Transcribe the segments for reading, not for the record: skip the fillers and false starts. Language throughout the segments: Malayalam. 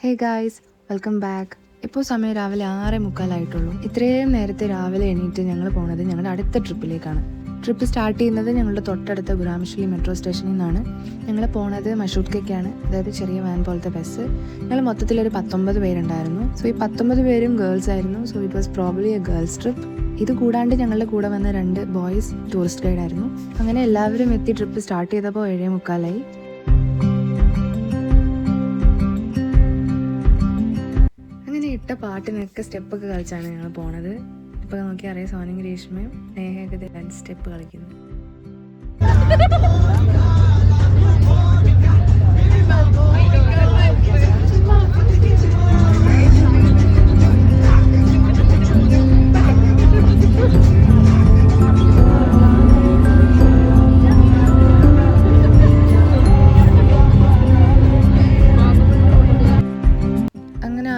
Hey guys, welcome back. ഇപ്പോൾ സമയം രാവിലെ 6:45 ഇത്രയും നേരത്തെ രാവിലെ എണീറ്റ് ഞങ്ങൾ പോണത് ഞങ്ങളുടെ അടുത്ത ട്രിപ്പിലേക്കാണ്. ട്രിപ്പ് സ്റ്റാർട്ട് ചെയ്യുന്നത് ഞങ്ങളുടെ തൊട്ടടുത്ത ഗുരാമശ്ലി മെട്രോ സ്റ്റേഷനിൽ നിന്നാണ്. ഞങ്ങൾ പോണത് മഷൂട്ട്ക്കയ്ക്കാണ്, അതായത് ചെറിയ വാൻ പോലത്തെ ബസ്. ഞങ്ങൾ മൊത്തത്തിലൊരു 19 പേരുണ്ടായിരുന്നു. സോ ഈ 19 പേരും ഗേൾസ് ആയിരുന്നു. So it was probably A girls trip. ഇത് കൂടാണ്ട് ഞങ്ങളുടെ കൂടെ വന്ന 2 ബോയ്സ് ടൂറിസ്റ്റ് ഗൈഡ് ആയിരുന്നു. അങ്ങനെ എല്ലാവരും എത്തി ട്രിപ്പ് സ്റ്റാർട്ട് ചെയ്തപ്പോൾ 7:45. ഇട്ട പാട്ടിനൊക്കെ സ്റ്റെപ്പൊക്കെ കളിച്ചാണ് ഞങ്ങൾ പോണത്. ഇപ്പോൾ നോക്കി അറിയാം, സോനിയും ഗ്രീഷ്മയും നേഹയൊക്കെ 2 സ്റ്റെപ്പ് കളിക്കുന്നു.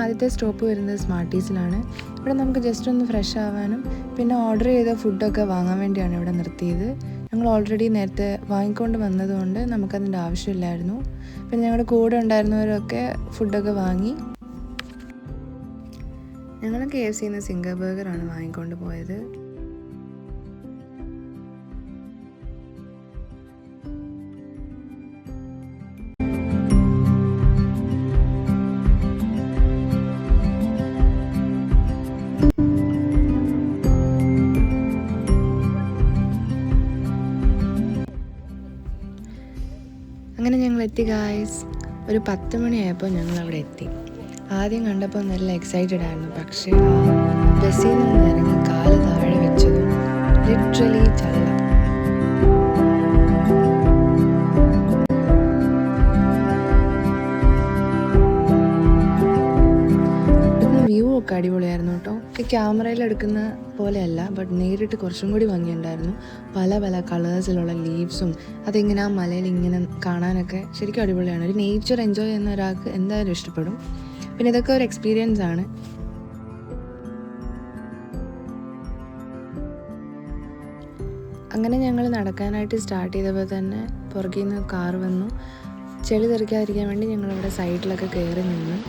ആദ്യത്തെ സ്റ്റോപ്പ് വരുന്നത് സ്മാർട്ടീസിലാണ്. ഇവിടെ നമുക്ക് ജസ്റ്റ് ഒന്ന് ഫ്രഷ് ആവാനും പിന്നെ ഓർഡർ ചെയ്ത ഫുഡൊക്കെ വാങ്ങാൻ വേണ്ടിയാണ് ഇവിടെ നിർത്തിയത്. ഞങ്ങൾ ഓൾറെഡി നേരത്തെ വാങ്ങിക്കൊണ്ട് വന്നതുകൊണ്ട് നമുക്കതിൻ്റെ ആവശ്യമില്ലായിരുന്നു. പിന്നെ ഞങ്ങളുടെ കൂടെ ഉണ്ടായിരുന്നവരൊക്കെ ഫുഡൊക്കെ വാങ്ങി. ഞങ്ങൾ KFCയിൽ നിന്ന് സിംഗർ ബർഗറാണ് വാങ്ങിക്കൊണ്ട് പോയത്. അങ്ങനെ ഞങ്ങൾ എത്തി ഗായ്സ്. ഒരു 10 മണിയായപ്പോൾ ഞങ്ങൾ അവിടെ എത്തി. ആദ്യം കണ്ടപ്പോൾ നല്ല എക്സൈറ്റഡ് ആയിരുന്നു. പക്ഷേ ബസ്സിൽ നിന്ന് ഇറങ്ങി കാല് താഴെ വെച്ചതും ലിറ്ററലി ചള്ള. വ്യൂ ഒക്കെ അടിപൊളിയായിരുന്നു കേട്ടോ. ഈ ക്യാമറയിൽ എടുക്കുന്ന പോലെയല്ല, ബട്ട് നേരിട്ട് കുറച്ചും കൂടി ഭംഗിയുണ്ടായിരുന്നു. പല പല കളേഴ്സിലുള്ള ലീവ്സും അതിങ്ങനെ ആ മലയിൽ ഇങ്ങനെ കാണാനൊക്കെ ശരിക്കും അടിപൊളിയാണ്. ഒരു നേച്ചർ എൻജോയ് ചെയ്യുന്ന ഒരാൾക്ക് എന്തായാലും ഇഷ്ടപ്പെടും. പിന്നെ ഇതൊക്കെ ഒരു എക്സ്പീരിയൻസ് ആണ്. അങ്ങനെ ഞങ്ങൾ നടക്കാനായിട്ട് സ്റ്റാർട്ട് ചെയ്തപ്പോൾ തന്നെ പുറകിൽ നിന്ന് കാർ വന്നു. ചെളി തെറിക്കാതിരിക്കാൻ വേണ്ടി ഞങ്ങളിവിടെ സൈഡിലൊക്കെ കയറി നിന്ന്.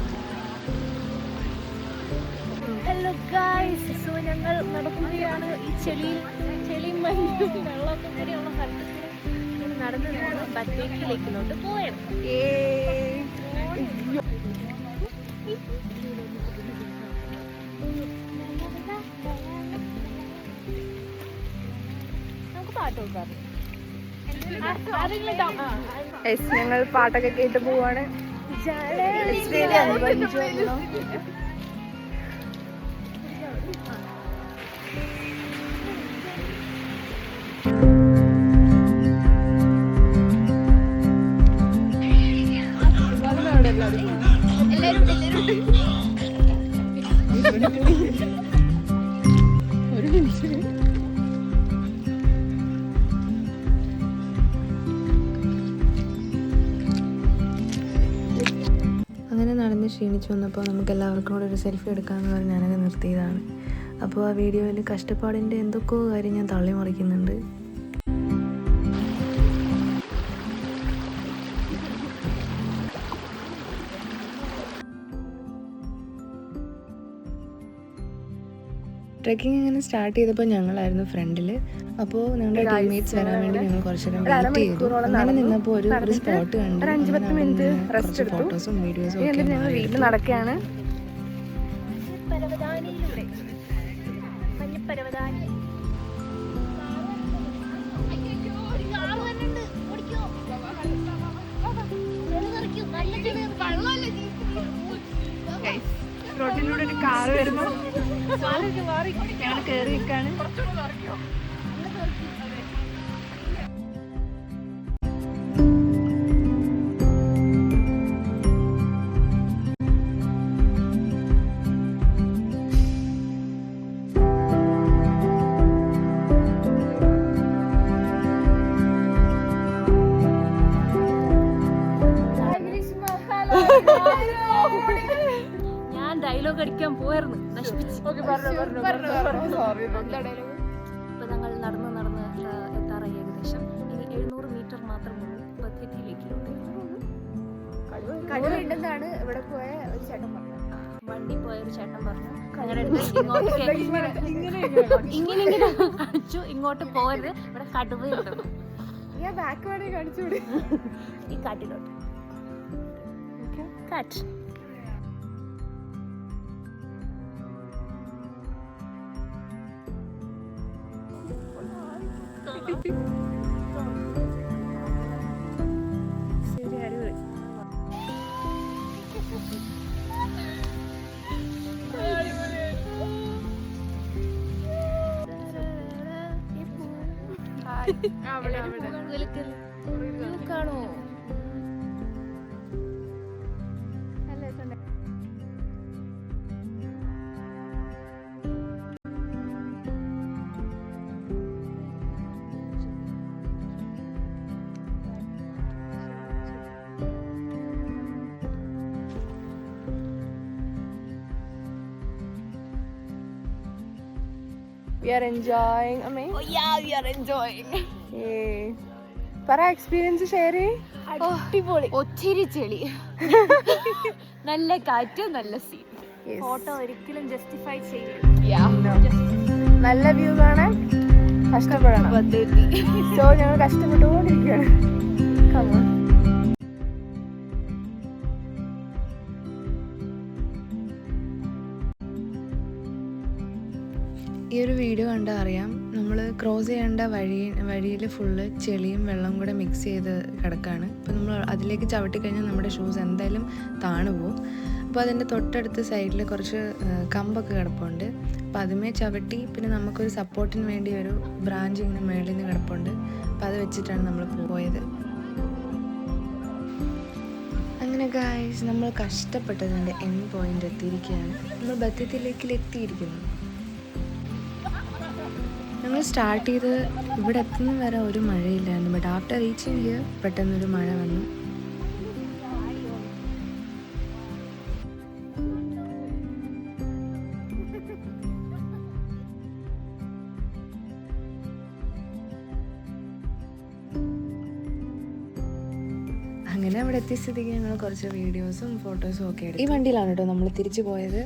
സോ ഞങ്ങൾ നടക്കുകയാണ് ഈ ചെളിയും മഞ്ഞും വെള്ളമൊക്കെ കൂടിയുള്ള സ്ഥലത്ത് നടന്ന് ഞങ്ങൾ ബത്തേക്കിലേക്കിലോട്ട് പോയത്. നമുക്ക് പാട്ട് കൊടുക്കാം. ഞങ്ങൾ പാട്ടൊക്കെ കേട്ട് പോവാണ്. അങ്ങനെ നടന്ന് ക്ഷീണിച്ചു വന്നപ്പോൾ നമുക്ക് എല്ലാവർക്കും കൂടെ ഒരു സെൽഫി എടുക്കാമെന്ന് പറഞ്ഞ് ഞാനത് നിർത്തിയതാണ്. അപ്പോൾ ആ വീഡിയോയിൽ കഷ്ടപ്പാടിൻ്റെ എന്തൊക്കെയോ കാര്യം ഞാൻ തള്ളി മറിക്കുന്നുണ്ട്. ട്രെക്കിംഗ് ഇങ്ങനെ സ്റ്റാർട്ട് ചെയ്തപ്പോൾ ഞങ്ങളായിരുന്നു ഫ്രണ്ടിൽ. അപ്പോൾ ഞങ്ങളുടെ ടീംമേറ്റ്സ് വരാൻ വേണ്ടി ഞങ്ങൾ കുറച്ചേരം വെയിറ്റ് ചെയ്തു. അങ്ങനെ നിന്നപ്പോൾ ഒരു സ്പോട്ട് കണ്ടു. കുറച്ച് ഫോട്ടോസും വീഡിയോസും ഒക്കെ വീട്ടിൽ നടക്കുകയാണ്. റോഡിലൂടെ ഒരു കാർ വരുന്നു. ഞങ്ങൾ കയറി നിൽക്കാണ്. ഡയലോഗ് അടിക്കാൻ പോയിരുന്നു, നശിപ്പിച്ചു. ഇപ്പൊ ഞങ്ങൾ നടന്ന് എത്താറായി. ഏകദേശം ഇനി 700 മീറ്റർ മാത്രമേ ഉള്ളൂ ബത്തേരിയിലേക്ക്. കഴിവുണ്ടെന്നാണ് ഇവിടെ പോയ ഒരു ചേട്ടൻ പറഞ്ഞു, വണ്ടി പോയ ഒരു ചേട്ടൻ പറഞ്ഞു ഞങ്ങളുടെ അടുത്ത് ഇങ്ങനെ കാണിച്ചു, ഇങ്ങോട്ട് പോയത് ഇവിടെ കടുവയുണ്ട്, ഞാൻ ബാക്ക് വേണേ കാണിച്ചുകൂടി ഈ കാട്ടിലോട്ട് കാറ്റ്. ശരി, അടിപൊളി. കാണോ We are enjoying. Amme? Oh yeah, we are enjoying. Yay. പറ എക്സ്പീരിയൻസ് ഷെയർ ചെയ്യ്. അടിപൊളി, ഒത്തിരി ചെളി, നല്ല കാറ്റ്, നല്ല സീൻ. ഫോട്ടോ ഒരിക്കലും ജസ്റ്റിഫൈ ചെയ്യില്ല. നല്ല വ്യൂ കാണാൻ കഷ്ടപ്പെടണം. സോ ഞങ്ങൾ കഷ്ടപ്പെട്ടുകൊണ്ടിരിക്കുകയാണ്. Come on. ഈ ഒരു വീഡിയോ കണ്ടാൽ അറിയാം, നമ്മൾ ക്രോസ് ചെയ്യേണ്ട വഴിയിൽ ഫുള്ള് ചെളിയും വെള്ളം കൂടെ മിക്സ് ചെയ്ത് കിടക്കുകയാണ്. അപ്പോൾ നമ്മൾ അതിലേക്ക് ചവിട്ടിക്കഴിഞ്ഞാൽ നമ്മുടെ ഷൂസ് എന്തായാലും താണു പോകും. അപ്പോൾ അതിൻ്റെ തൊട്ടടുത്ത സൈഡിൽ കുറച്ച് കമ്പൊക്കെ കിടപ്പുണ്ട്. അപ്പോൾ അതുമേ ചവിട്ടി, പിന്നെ നമുക്കൊരു സപ്പോർട്ടിന് വേണ്ടി ഒരു ബ്രാഞ്ച് ഇങ്ങനെ മേളിൽ നിന്ന് കിടപ്പുണ്ട്. അപ്പോൾ അത് വെച്ചിട്ടാണ് നമ്മൾ പോയത്. അങ്ങനെ ഗായ്സ്, നമ്മൾ കഷ്ടപ്പെട്ടതിൻ്റെ എൻഡ് പോയിന്റ് എത്തിയിരിക്കുകയാണ്. നമ്മൾ ബത്തിത്തിലേക്കിൽ എത്തിയിരിക്കുന്നു. ഞങ്ങൾ സ്റ്റാർട്ട് ചെയ്ത് ഇവിടെ എത്തുന്ന വരെ ഒരു മഴയില്ലായിരുന്നു. ബട്ട് ആഫ്റ്റർ റീച്ചിങ് ഹിയർ പെട്ടെന്നൊരു മഴ വന്നു. അങ്ങനെ അവിടെ എത്തിയ സ്ഥിതിക്ക് ഞങ്ങൾ കുറച്ച് വീഡിയോസും ഫോട്ടോസും ഒക്കെ എടുത്തു. ഈ വണ്ടിയിലാണ് കേട്ടോ നമ്മൾ തിരിച്ചു പോയത്.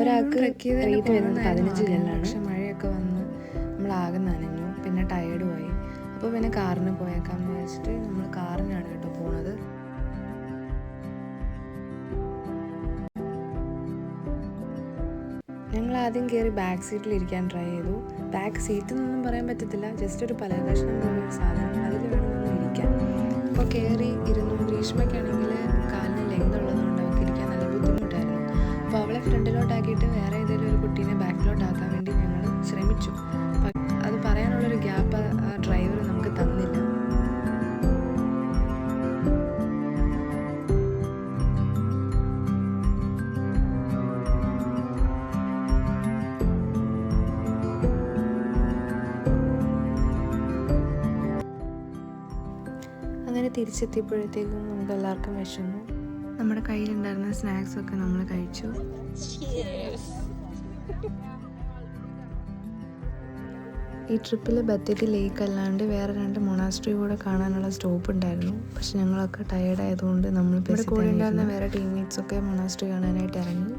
ഒരാൾക്ക് റേറ്റ് വരുന്നത് 15 ജെല്ലാണ്. പക്ഷെ മഴയൊക്കെ വന്ന് നമ്മളാകെ നനഞ്ഞു, പിന്നെ ടയേർഡും ആയി. അപ്പോൾ പിന്നെ കാറിന് പോയേക്കാന്ന് വെച്ചിട്ട് നമ്മൾ കാറിനാണ് കേട്ടോ പോണത്. ഞങ്ങൾ ആദ്യം കയറി ബാക്ക് സീറ്റിൽ ഇരിക്കാൻ ട്രൈ ചെയ്തു. ബാക്ക് സീറ്റ് എന്നൊന്നും പറയാൻ പറ്റത്തില്ല, ജസ്റ്റ് ഒരു പല കഷ്ണം പോലെ ഒരു സാധനം, അതിൽ വേണം നമ്മൾ ഇരിക്കാൻ. അപ്പോൾ കയറി ഇരുന്നു. ഗ്രീഷ്മയ്ക്കാണെങ്കിൽ കാലിന് ലെങ്ത് ഉള്ളതുകൊണ്ട് അവൾക്ക് ഇരിക്കാൻ നല്ല ബുദ്ധിമുട്ടായിരുന്നു. അപ്പോൾ അവളെ ഫ്രണ്ടിലോട്ടാക്കിയിട്ട് വേറെ ഏതെങ്കിലും ഒരു കുട്ടീനെ ബാക്കിലോട്ടാക്കാൻ വേണ്ടി ഞങ്ങൾ ശ്രമിച്ചു. അത് പറയാനുള്ളൊരു ഗ്യാപ്പ് ആ ഡ്രൈവർ നമുക്ക് തന്നില്ല. അങ്ങനെ തിരിച്ചെത്തിയപ്പോഴത്തേക്കും നമുക്ക് എല്ലാവർക്കും വിശന്നു. നമ്മുടെ കയ്യിലുണ്ടായിരുന്ന സ്നാക്സൊക്കെ നമ്മൾ കഴിച്ചു. ഈ ട്രിപ്പിൽ ബത്തേരി ലേക്ക് അല്ലാണ്ട് വേറെ 2 മൊണാസ്ട്രി കൂടെ കാണാനുള്ള സ്റ്റോപ്പ് ഉണ്ടായിരുന്നു. പക്ഷെ ഞങ്ങളൊക്കെ ടയേർഡ് ആയതുകൊണ്ട് നമ്മൾ കൂടെ ഉണ്ടായിരുന്ന വേറെ ടീംമേറ്റ്സ് ഒക്കെ മൊണാസ്ട്രി കാണാനായിട്ട് ഇറങ്ങി.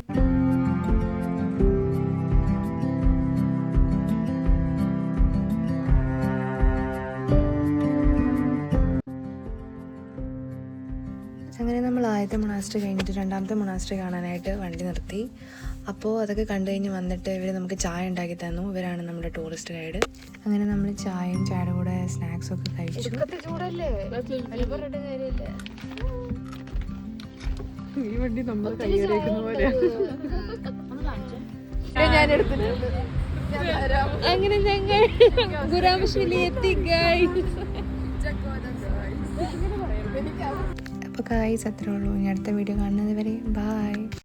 അങ്ങനെ നമ്മൾ ആദ്യത്തെ മൊണാസ്ട്രി കഴിഞ്ഞിട്ട് 2ാമത്തെ മൊണാസ്ട്രി കാണാനായിട്ട് വണ്ടി നിർത്തി. അപ്പോൾ അതൊക്കെ കണ്ടു കഴിഞ്ഞ് വന്നിട്ട് ഇവർ നമുക്ക് ചായ ഉണ്ടാക്കി തന്നു. ഇവരാണ് നമ്മുടെ ടൂറിസ്റ്റ് ഗൈഡ്. അങ്ങനെ നമ്മൾ ചായയും ചായയുടെ കൂടെ സ്നാക്സും ഒക്കെ കഴിച്ചു. ഈ വണ്ടി നമ്മൾ കയ്യേറിയിരിക്കുന്ന പോലെ ഞാൻ എടുത്തിട്ടുണ്ട്. അങ്ങനെ ഞങ്ങൾ ഗുരാമശ്ശേരി എത്തി ഗൈസ്. അപ്പോൾ ഗൈസ് അത്രേ ഉള്ളൂ. ഇനി അടുത്ത വീഡിയോ കാണുന്നത് വരെ ബൈ.